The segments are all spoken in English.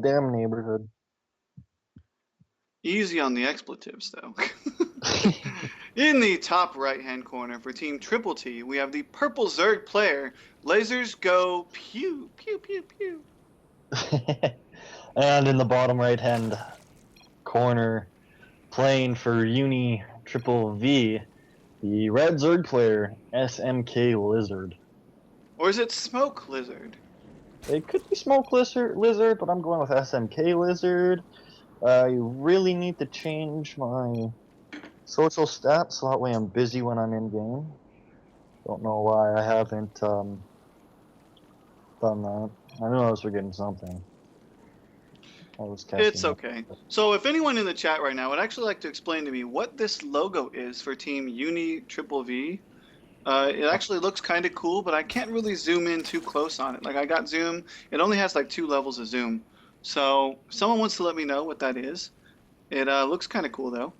goddamn neighborhood. Easy on the expletives, though. In the top right-hand corner for Team TrpleT, we have the purple Zerg player, LasersGoPew. Pew, pew, pew. And in the bottom right-hand corner, playing for UniVVV, the red Zerg player, smklizard. Or is it smklizard? It could be smklizard, but I'm going with smklizard. I really need to change my social stats so that way I'm busy when I'm in game. Don't know why I haven't done that. I knew I was forgetting something. It's okay. So if anyone in the chat right now would actually like to explain to me what this logo is for Team UniVVV, it actually looks kind of cool, but I can't really zoom in too close on it. Like I got zoom, it only has like 2 levels of zoom. So if someone wants to let me know what that is. It looks kind of cool though.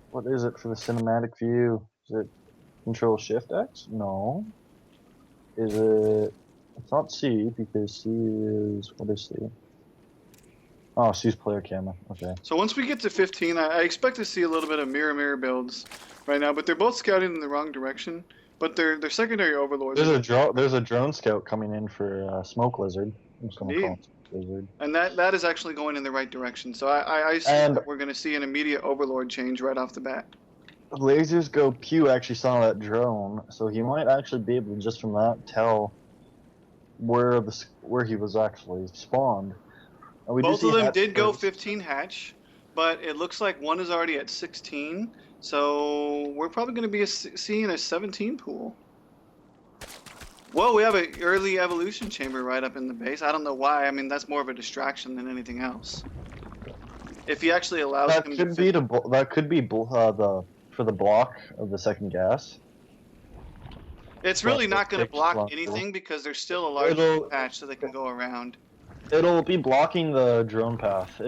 What is it for the cinematic view? Is it Control Shift X? No. Is it? It's not C because C is, what is C? Oh, C's player camera. Okay. So once we get to 15, I expect to see a little bit of mirror builds right now, but they're both scouting in the wrong direction. But they're secondary overlords. There's a drone scout coming in for smklizard. I'm just gonna call it smklizard. And that is actually going in the right direction. So I assume that we're going to see an immediate overlord change right off the bat. LasersGoPew actually saw that drone, so he might actually be able to just from that tell where he was actually spawned. Both of them did go 15 hatch, but it looks like one is already at 16. So we're probably going to be seeing a 17 pool. Well, we have an early evolution chamber right up in the base. I don't know why. I mean, that's more of a distraction than anything else. If he actually allows that him could be that could be for the block of the second gas. It's really not going to block anything because there's still a large patch so they can go around. It'll be blocking the drone path.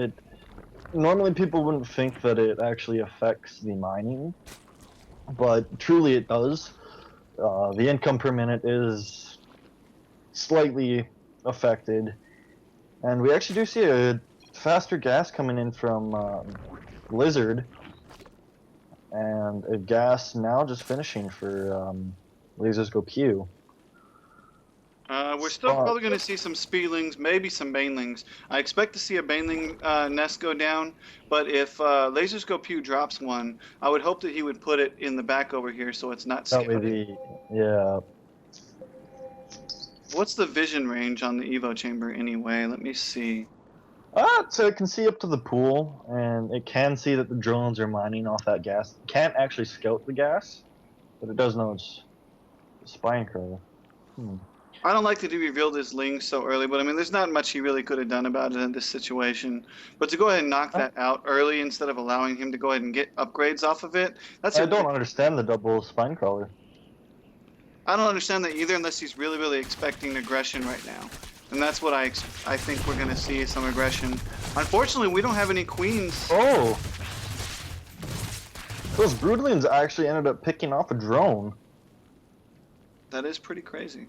Normally people wouldn't think that it actually affects the mining, but truly it does. The income per minute is slightly affected, and we actually do see a faster gas coming in from Lizard, and a gas now just finishing for LasersGoPew. We're still probably going to see some speedlings, maybe some banelings. I expect to see a baneling nest go down, but if LasersGoPew drops one, I would hope that he would put it in the back over here so it's not scouted. Yeah. What's the vision range on the Evo chamber anyway? Let me see. So it can see up to the pool, and it can see that the drones are mining off that gas. It can't actually scout the gas, but it does know it's spine crawler. I don't like that he revealed his link so early, but I mean, there's not much he really could have done about it in this situation. But to go ahead and knock that out early instead of allowing him to go ahead and get upgrades off of it, I don't understand the double spine crawler. I don't understand that either unless he's really expecting aggression right now. And that's what I think we're going to see, some aggression. Unfortunately, we don't have any queens. Oh! Those broodlings actually ended up picking off a drone. That is pretty crazy.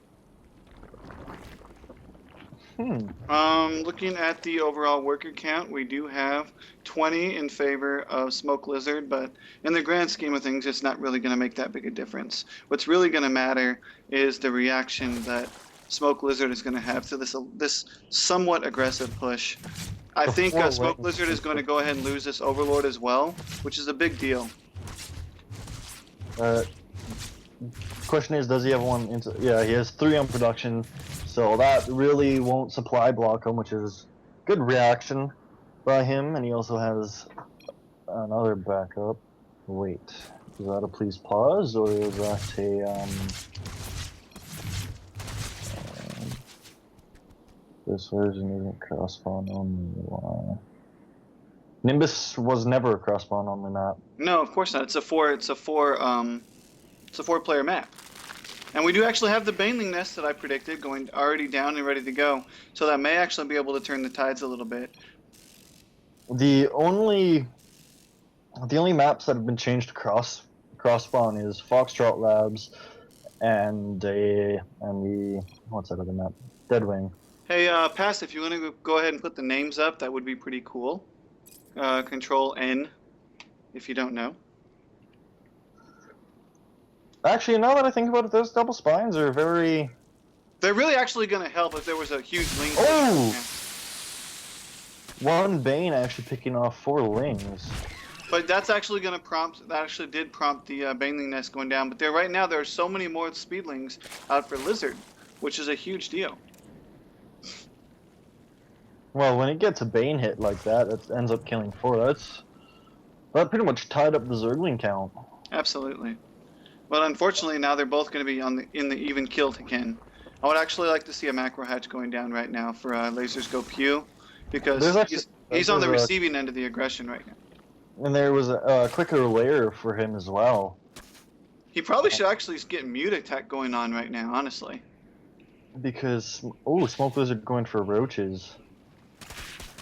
Looking at the overall worker count, we do have 20 in favor of smklizard, but in the grand scheme of things, it's not really going to make that big a difference. What's really going to matter is the reaction that smklizard is going to have to this somewhat aggressive push. I think smklizard is going to go ahead and lose this overlord as well, which is a big deal. Question is, does he have one? Yeah, he has 3 on production. So that really won't supply block him, which is good reaction by him, and he also has another backup. Wait, is that a please pause, or is that a this version isn't cross-spawn only? Why? Nimbus was never a cross-spawn only map. No, of course not. It's a four-player map. And we do actually have the baneling nest that I predicted going already down and ready to go. So that may actually be able to turn the tides a little bit. The only maps that have been changed to cross spawn is Foxtrot Labs and the what's that other map? Deadwing. Hey, Pass, if you want to go ahead and put the names up, that would be pretty cool. Control N, if you don't know. Actually, now that I think about it, those double spines are very... They're really actually going to help if there was a huge ling. Oh! One Bane actually picking off 4 lings. But that's actually going to prompt, that actually did prompt the Baneling nest going down. But right now, there are so many more speedlings out for Lizard, which is a huge deal. Well, when it gets a Bane hit like that, it ends up killing 4. That pretty much tied up the Zergling count. Absolutely. But unfortunately, now they're both going to be in the even kill again. I would actually like to see a macro hatch going down right now for LasersGoPew, because he's on the receiving end of the aggression right now. And there was a quicker layer for him as well. He probably should actually get mute attack going on right now, honestly. Because, Smoke Lizard going for roaches.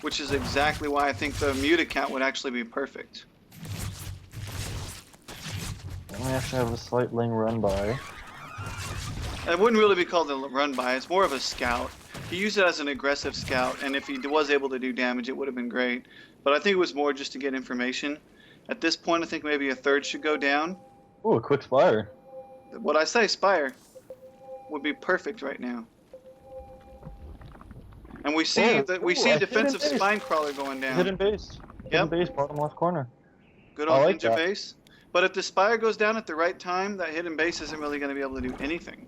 Which is exactly why I think the mute account would actually be perfect. We actually have a slight ling run by. It wouldn't really be called a run by, it's more of a scout. He used it as an aggressive scout, and if he was able to do damage, it would have been great. But I think it was more just to get information. At this point, I think maybe a third should go down. Oh, a quick Spire. What I say, Spire, would be perfect right now. And we see a defensive spine crawler going down. Hidden base. Hidden base, bottom left corner. Good old ninja base. But if the Spire goes down at the right time, that hidden base isn't really going to be able to do anything.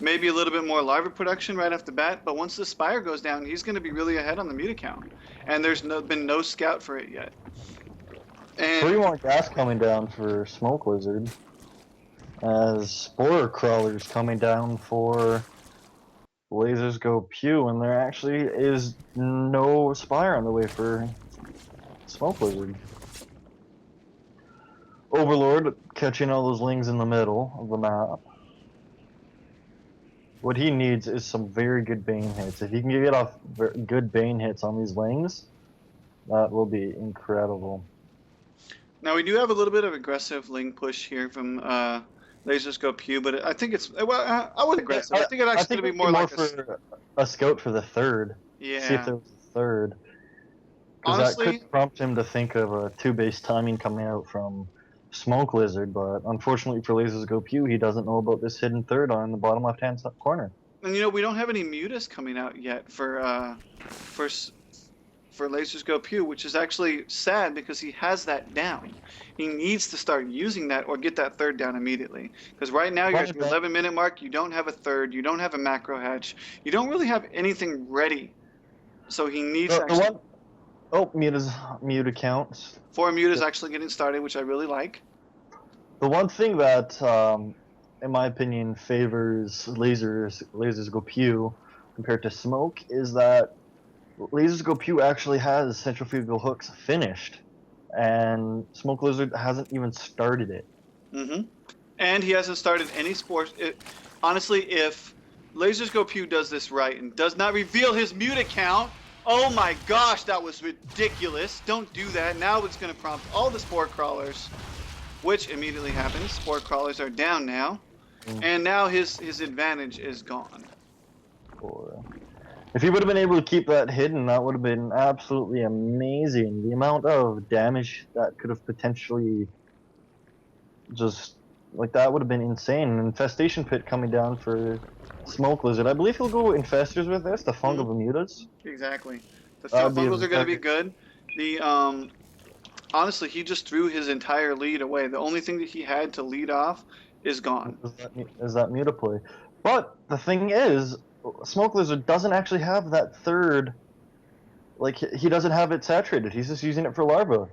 Maybe a little bit more larva production right off the bat, but once the Spire goes down, he's going to be really ahead on the mute account. And there's been no scout for it yet. And 3 more gas coming down for Smoke Lizard. As Spore Crawlers coming down for LasersGoPew, and there actually is no Spire on the way for Smoke Lizard. Overlord catching all those lings in the middle of the map. What he needs is some very good Bane hits. If he can get off good Bane hits on these lings, that will be incredible. Now we do have a little bit of aggressive ling push here from LasersGoPew, but I think it's, well, I would aggressive. I think it actually going to be more like a scout for the third. Yeah. See if there was a third. Because that could prompt him to think of a 2-base timing coming out from Smoke Lizard, but unfortunately for LasersGoPew, he doesn't know about this hidden third on the bottom left-hand corner. And we don't have any mutas coming out yet for LasersGoPew, which is actually sad because he has that down. He needs to start using that or get that third down immediately. Because right now you're at the 11-minute mark, you don't have a third, you don't have a macro hatch, you don't really have anything ready. So he needs to mute accounts. 4 mutas actually getting started, which I really like. The one thing that, in my opinion, favors LasersGoPew compared to Smoke is that LasersGoPew actually has centrifugal hooks finished, and Smoke Lizard hasn't even started it. Mm-hmm. And he hasn't started any spores. Honestly, if LasersGoPew does this right and does not reveal his mute account, oh my gosh, that was ridiculous. Don't do that. Now it's going to prompt all the spore crawlers, which immediately happens. Spore crawlers are down now, and now his advantage is gone. If he would have been able to keep that hidden, that would have been absolutely amazing. The amount of damage that could have potentially that would have been insane. An infestation pit coming down for Smoke Lizard. I believe he'll go infestors with this, the fungal Bermudas. Exactly. The fungals are going to be good. The honestly, he just threw his entire lead away. The only thing that he had to lead off is gone. Is that mutaplay. But the thing is, Smoke Lizard doesn't actually have that third, he doesn't have it saturated. He's just using it for larva.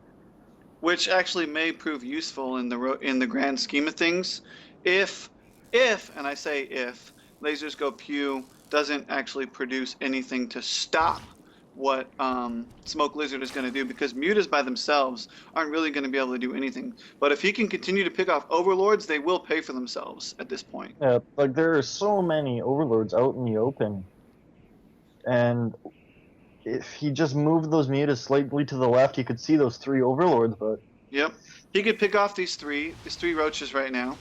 Which actually may prove useful in the grand scheme of things, if and I say if LasersGoPew doesn't actually produce anything to stop what Smoke Lizard is going to do, because mutas by themselves aren't really going to be able to do anything. But if he can continue to pick off overlords, they will pay for themselves at this point. Yeah, there are so many overlords out in the open, and if he just moved those mutas slightly to the left, he could see those 3 overlords. But yep, he could pick off these three roaches right now.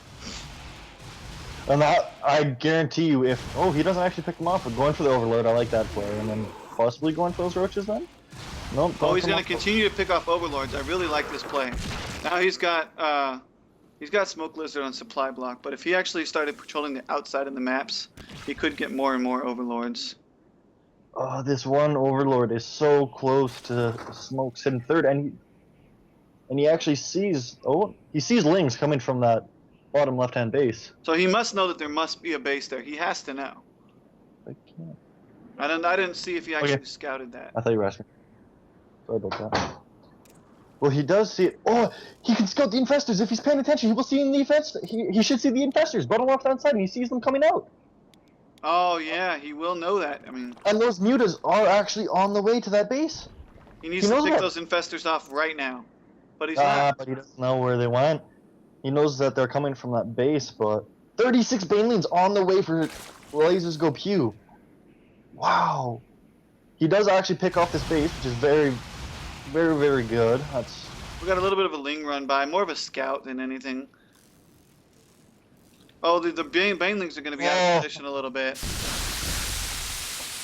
And that, I guarantee you, if he doesn't actually pick them off, but going for the overload, I like that play, and then possibly going for those roaches then. Nope. Oh, he's going to continue to pick off overlords. I really like this play. Now he's got smoke lizard on supply block, but if he actually started patrolling the outside of the maps, he could get more and more overlords. Oh, this one overlord is so close to smoke sitting third, and he actually sees lings coming from that bottom left-hand base. So he must know that there must be a base there. He has to know. I can't. I didn't see if he actually scouted that. I thought you were asking. Sorry about that. Well, he does see it. Oh, he can scout the infestors. If he's paying attention, he will see in the infestors. He should see the infestors bottom left-hand side, and he sees them coming out. Oh yeah, he will know that. I mean, and those mutas are actually on the way to that base. He needs to pick those infestors off right now, but he's not. But he doesn't know where they went. He knows that they're coming from that base, but 36 banelings on the way for LasersGoPew. Wow. He does actually pick off this base, which is very, very, very good. We got a little bit of a ling run by, more of a scout than anything. Oh, the banelings are going to be out of position a little bit.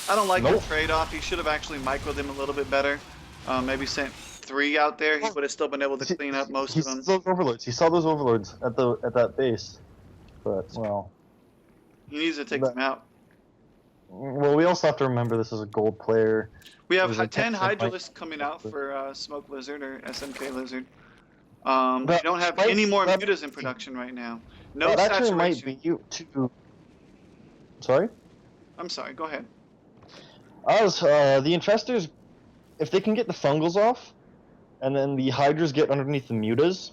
I don't like the trade-off. He should have actually microed them a little bit better. Maybe sent 3 out there. He would have still been able to clean up most of them. He saw those overlords at that base, but well. He needs to take them out. Well, we also have to remember this is a gold player. We have 10 Hydralisks coming out for Smoke Lizard or SMK Lizard. We don't have any more mutas in production right now. No that saturation. Might be you too. Sorry? I'm sorry, go ahead. The infestors, if they can get the fungals off, and then the hydras get underneath the mutas,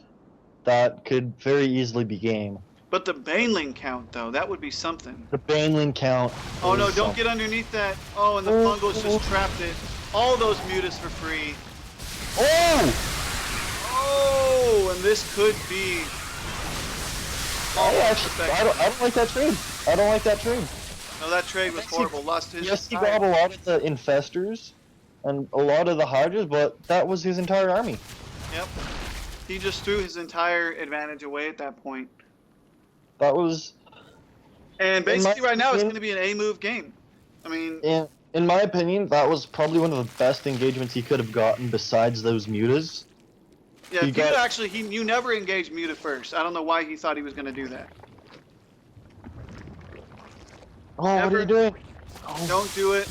that could very easily be game. But the baneling count, though, that would be something. The baneling count. Oh no, don't get underneath that. Oh, and the fungals just trapped it. All those mutas for free. Oh, and this could be. I don't like that trade. I don't like that trade. No, that trade was horrible. Lost his. Yes, he got a lot of the infestors and a lot of the hydras, but that was his entire army. Yep. He just threw his entire advantage away at that point. That was. And basically, right now, it's going to be an A-move game. I mean. In my opinion, that was probably one of the best engagements he could have gotten besides those mutas. Yeah, you never engaged Muta first. I don't know why he thought he was going to do that. Oh, what are you doing? Don't do it.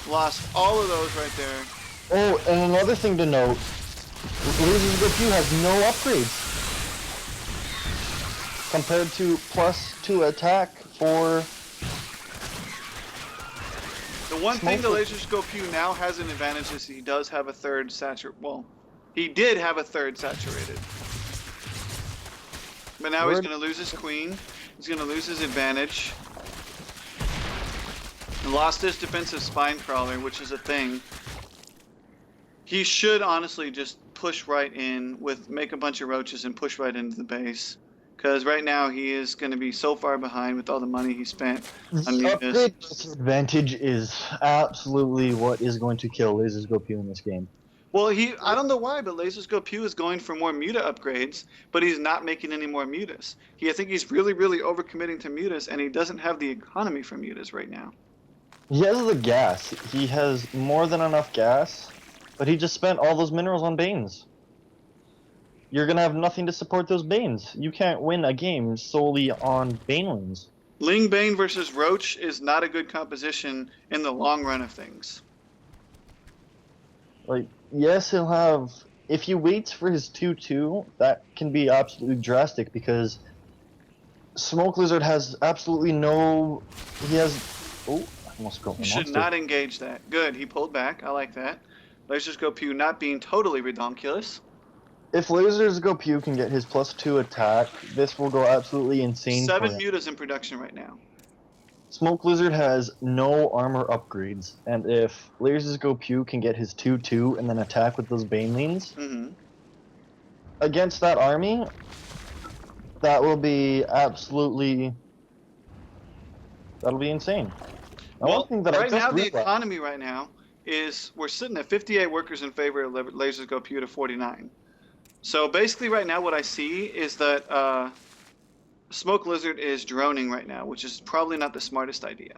Lost all of those right there. Oh, and another thing to note, LasersGoPew has no upgrades compared to +2 attack for. The one thing the LasersGoPew now has an advantage is he does have a third saturated. Well, he did have a third saturated. But now he's going to lose his queen. He's going to lose his advantage. And lost his defensive spine crawler, which is a thing. He should honestly just push right in make a bunch of roaches and push right into the base. Because right now he is going to be so far behind with all the money he spent on mutas. The advantage is absolutely what is going to kill LasersGoPew in this game. Well, I don't know why, but LasersGoPew is going for more muta upgrades, but he's not making any more mutas. I think he's really, really overcommitting to mutas, and he doesn't have the economy for mutas right now. He has the gas. He has more than enough gas, but he just spent all those minerals on Banes. You're going to have nothing to support those Banes. You can't win a game solely on Banelings. Ling Bane versus Roach is not a good composition in the long run of things. Like, yes, he'll have... If he waits for his 2-2, that can be absolutely drastic because Smoke Lizard has absolutely no... He has... Oh, I almost got my You should not engage that. Good, he pulled back. I like that. LasersGoPew not being totally redonkulous. If LasersGoPew can get his +2 attack, this will go absolutely insane. 7 mutas in production right now. Smoke Lizard has no armor upgrades, and if LasersGoPew can get his 2-2 and then attack with those banelings against that army, that will be absolutely... That'll be insane. Well, right now the economy right now is we're sitting at 58 workers in favor of LasersGoPew to 49. So basically right now what I see is that Smoke Lizard is droning right now, which is probably not the smartest idea.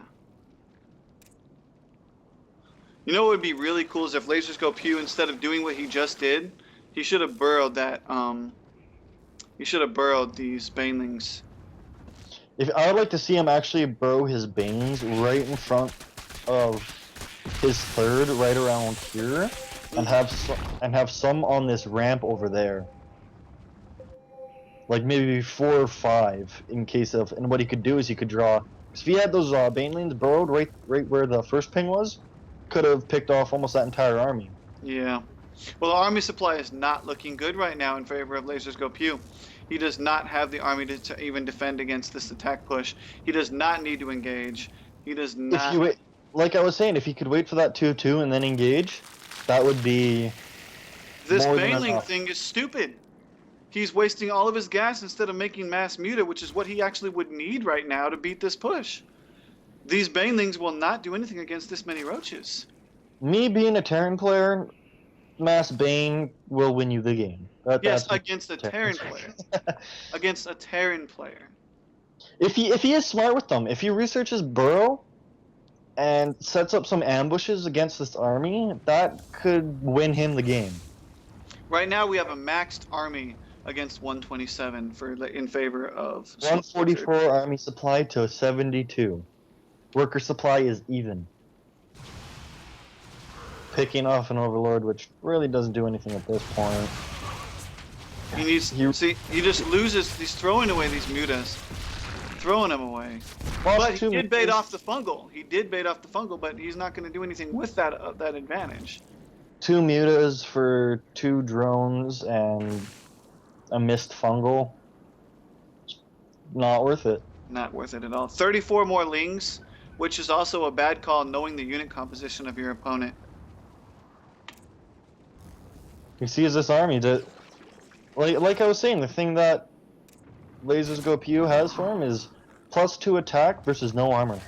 You know what would be really cool is if LasersGoPew, instead of doing what he just did, he should have burrowed that. He should have burrowed these banelings. If I would like to see him actually burrow his bangs right in front of his third, right around here, and have some on this ramp over there. Like maybe 4 or 5 in case of. And what he could do is he could draw. If he had those banelings burrowed right where the first ping was, could have picked off almost that entire army. Yeah. Well, the army supply is not looking good right now in favor of LasersGoPew. He does not have the army to even defend against this attack push. He does not need to engage. He does not. If you wait, like I was saying, if he could wait for that 2-2 and then engage, that would be. This more than Baneling enough. thing is stupid. He's wasting all of his gas instead of making mass muta, which is what he actually would need right now to beat this push. These Banelings will not do anything against this many roaches. Me being a Terran player, Mass Bane will win you the game. Yes, that's against a Terran player. Against a Terran player. If he is smart with them, if he researches Burrow and sets up some ambushes against this army, that could win him the game. Right now we have a maxed army against 127 in favor of 144 army supply to 72. Worker supply is even. Picking off an overlord, which really doesn't do anything at this point. He needs. See, he just loses. He's throwing away these mutas, throwing them away. But he did bait off the fungal. He did bait off the fungal, but he's not going to do anything with that advantage. 2 mutas for 2 drones and a missed fungal. Not worth it. Not worth it at all. 34 more lings, which is also a bad call knowing the unit composition of your opponent. You see, as this army that, like I was saying, the thing that LasersGoPew has for him is +2 attack versus no armor.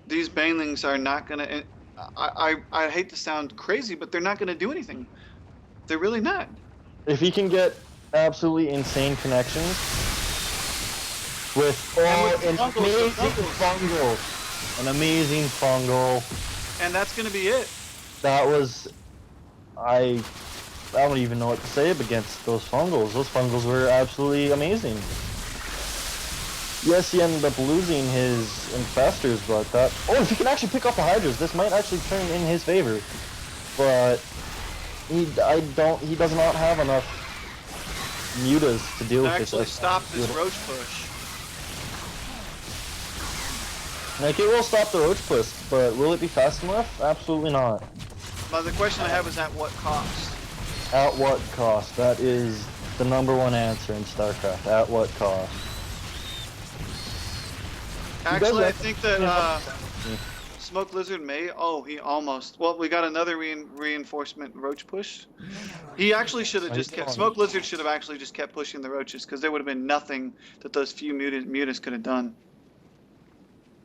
These banelings are not gonna. I hate to sound crazy, but they're not gonna do anything. They're really not. If he can get absolutely insane connections with an amazing fungal, and that's gonna be it. That was. I don't even know what to say against those fungals. Those fungals were absolutely amazing. Yes, he ended up losing his infestors, but that. Oh, if he can actually pick off the hydras, this might actually turn in his favor. But he does not have enough mutas to deal with this. Actually, stop this roach push. Like, it will stop the roach push, but will it be fast enough? Absolutely not. But the question I have is at what cost? At what cost? That is the #1 answer in StarCraft. At what cost? Actually, I think that Smoke Lizard may. Oh, he almost. Well, we got another reinforcement roach push. He actually should have just kept. Smoke Lizard should have actually just kept pushing the roaches because there would have been nothing that those few mutas could have done.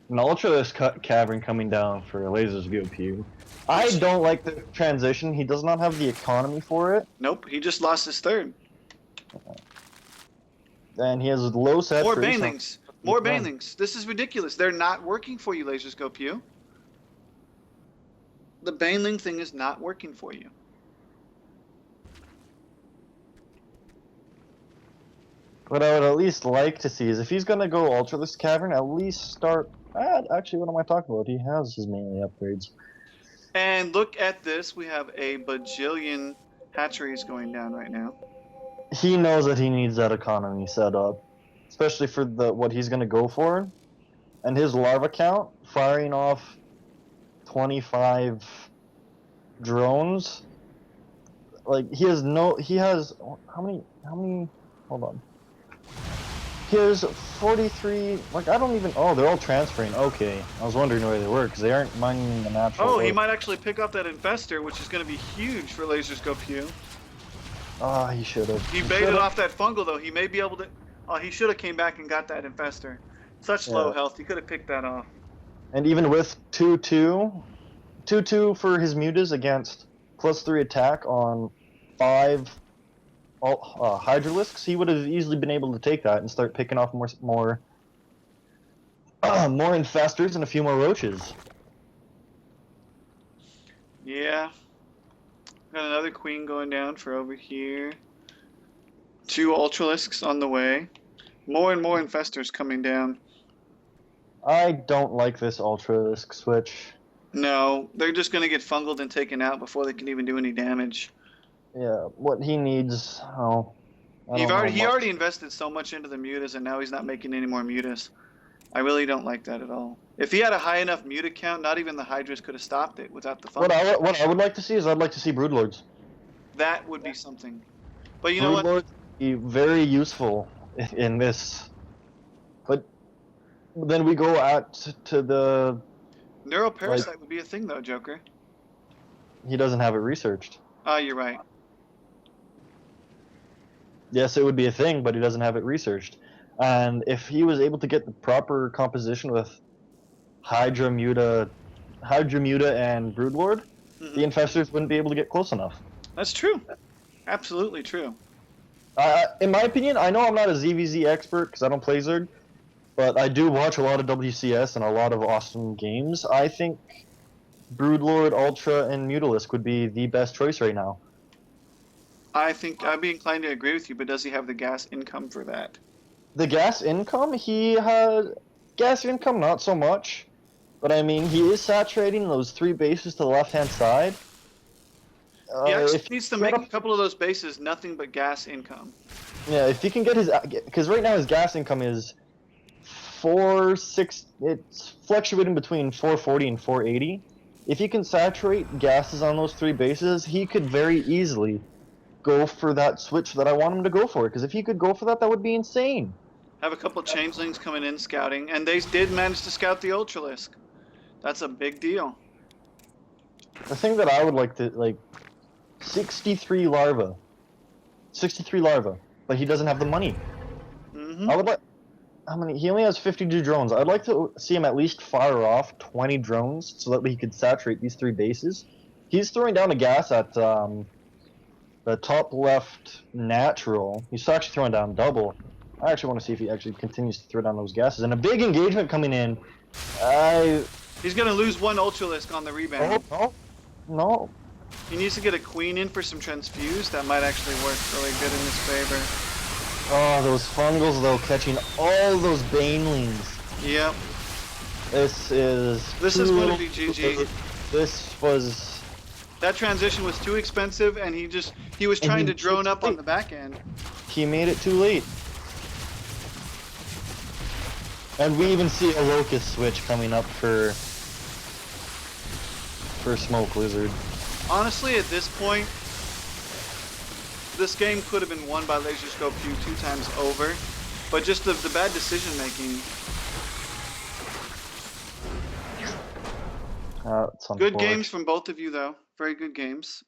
An Ultralisk Cavern coming down for LasersGoPew. I don't like the transition. He does not have the economy for it. Nope, he just lost his third. And he has low set. More banelings. More banelings. This is ridiculous. They're not working for you, LasersGoPew. The baneling thing is not working for you. What I would at least like to see is if he's going to go Ultralisk Cavern, at least start. Actually, what am I talking about? He has his melee upgrades. And look at this. We have a bajillion hatcheries going down right now. He knows that he needs that economy set up, especially for what he's going to go for. And his larva count, firing off 25 drones. Like, he has how many, hold on. He has 43, like, I don't even, oh, they're all transferring. Okay, I was wondering where they were, because they aren't mining the natural. Oh, he might actually pick up that infestor, which is going to be huge for LasersGoPew. Ah, he should have. He baited off that fungal, though. He may be able to, oh, he should have came back and got that infestor. Such low health, he could have picked that off. And even with 2-2 for his mutas against +3 attack on 5 Hydralisks, he would have easily been able to take that and start picking off more infestors and a few more roaches. Yeah. Got another queen going down for over here. 2 ultralisks on the way. More and more infestors coming down. I don't like this ultralisk switch. No, they're just going to get fungled and taken out before they can even do any damage. Yeah, what he needs, oh, I don't know He much. already invested so much into the mutas, and now he's not making any more mutas. I really don't like that at all. If he had a high enough muta count, not even the Hydras could have stopped it without the fungal. What I would like to see is I'd like to see Broodlords. That would be something. But you know what? Broodlords would be very useful in this. But then we go out to the... Neuroparasite would be a thing, though, Joker. He doesn't have it researched. Ah, you're right. Yes, it would be a thing, but he doesn't have it researched. And if he was able to get the proper composition with Hydra Muta and Broodlord, the infestors wouldn't be able to get close enough. That's true. Absolutely true. In my opinion, I know I'm not a ZVZ expert because I don't play Zerg, but I do watch a lot of WCS and a lot of awesome games. I think Broodlord, Ultra, and Mutalisk would be the best choice right now. I think I'd be inclined to agree with you, but does he have the gas income for that? The gas income, he has gas income, not so much, but I mean he is saturating those 3 bases to the left-hand side. He actually needs to make a couple of those bases nothing but gas income. Yeah, if he can get his, because right now his gas income is 4.6. It's fluctuating between 440 and 480. If he can saturate gases on those 3 bases, he could very easily go for that switch that I want him to go for. Because if he could go for that, that would be insane. Have a couple of changelings coming in scouting, and they did manage to scout the Ultralisk. That's a big deal. The thing that I would like to 63 larvae, but he doesn't have the money. I would like. How many? He only has 52 drones. I'd like to see him at least fire off 20 drones so that he could saturate these 3 bases. He's throwing down a gas at the top left natural. He's actually throwing down double. I actually want to see if he actually continues to throw down those gases. And a big engagement coming in. He's going to lose 1 Ultralisk on the rebound. No. He needs to get a queen in for some transfuse. That might actually work really good in his favor. Oh, those fungals though, catching all those banelings. Yep. This is going to be GG. This was... That transition was too expensive, and he was trying to drone up on the back end. He made it too late. And we even see a locust switch coming up for smklizard. Honestly, at this point, this game could have been won by LasersGoPew 2 times over, but just the bad decision making. Good games from both of you, though. Very good games.